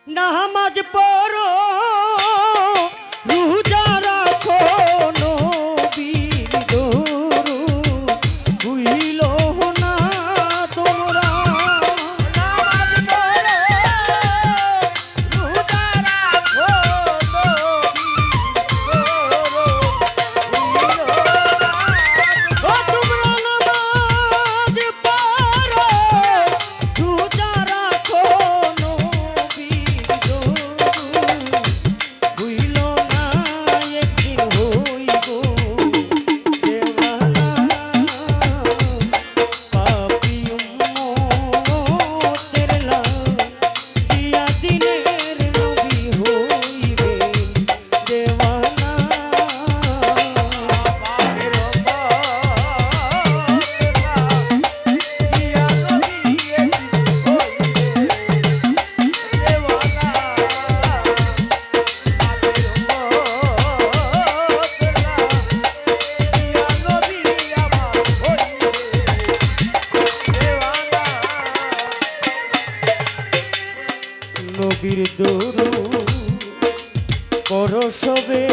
নামাজ পড়ো রোজা রাখো নবীর দরুদ ভুইলো না তোমরা। নামাজ পড়ো রোজা রাখো ও তোমরা নামাজ পড়ো রোজা রাখো নবীর দরুদ ভুইলো না একদিন হইব দেওয়ানা পাপী উম্মতের লাগিয়া দিনের নবী হইবে দেওয়ানা। নবীর দরুদ পড়ো সবে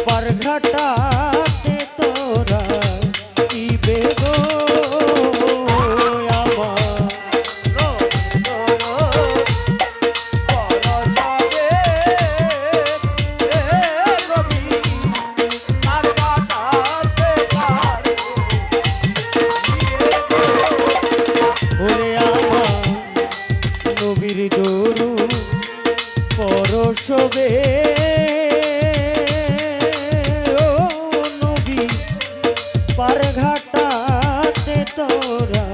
পারঘাটাতে তোরা ইবে গো আমার ওরে আমার নবীর দরুদ পড়ো সবে ও নবী পারঘাটাতে তোরা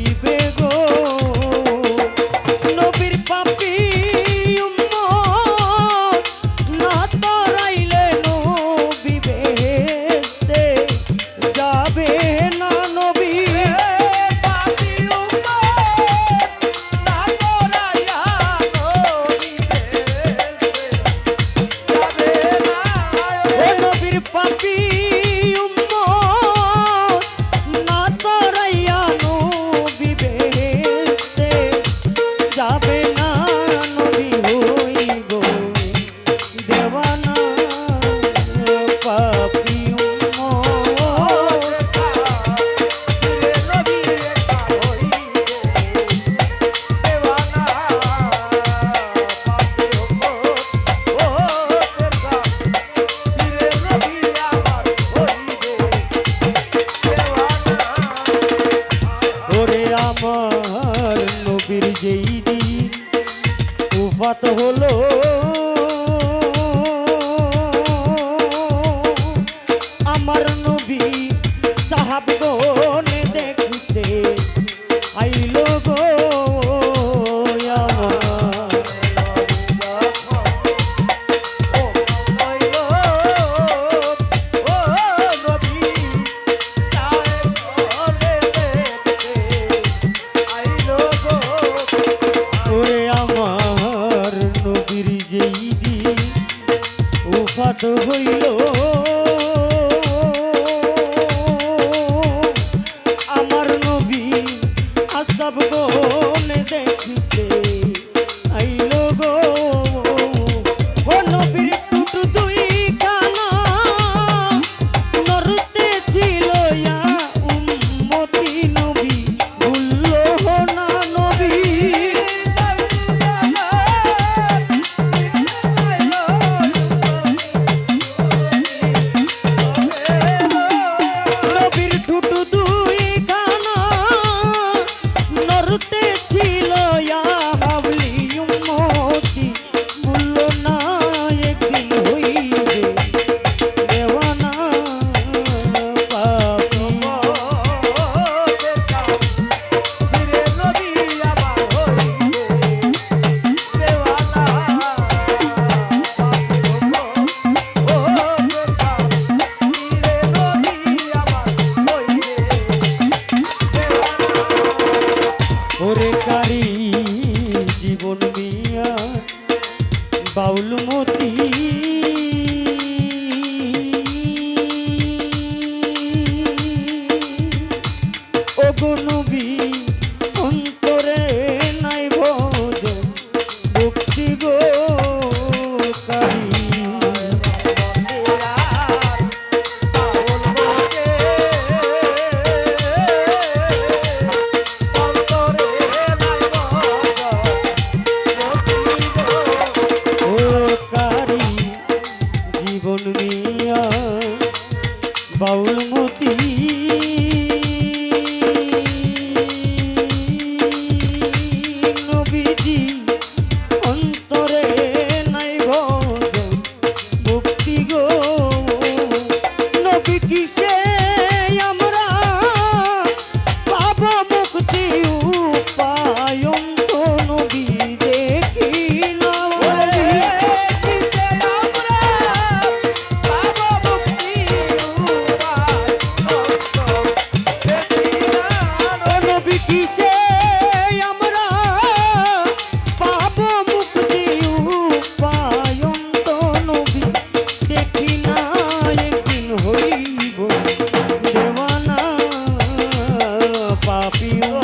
ইবে গো নবীর পাপী উম্মত না তরাইলে নবী বেহেশতে যাবে না নবী। ও নবীর পাপী উম্মত না তরাইয়া নবী বেহেশতে যাবে না নবী হইব দেওয়ানা পাপী উম্মত। ওরে আমার নবীর যেই দিন উফাত হলো আমার নবী সাহাবগণ দেখিতে আইলো গো আমার ওরে আমার নবীর যেই দিন উফাত হইল বাউল মতি নবীজি অন্তরে নাই ভজন মুক্তি গো নবী কিসে আমরা পাব মুক্তি উপায় তো নবী দেখি না নবী কিসে আমরা পাব মুক্তি উপায় তো নবী দেখি না একদিন হইব দেওয়ানা পাপিও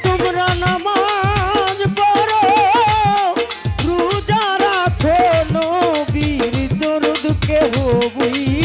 তোমরা নামাজ পড়ো রোজা রাখো নবীর দরুদ কেহ বুঝি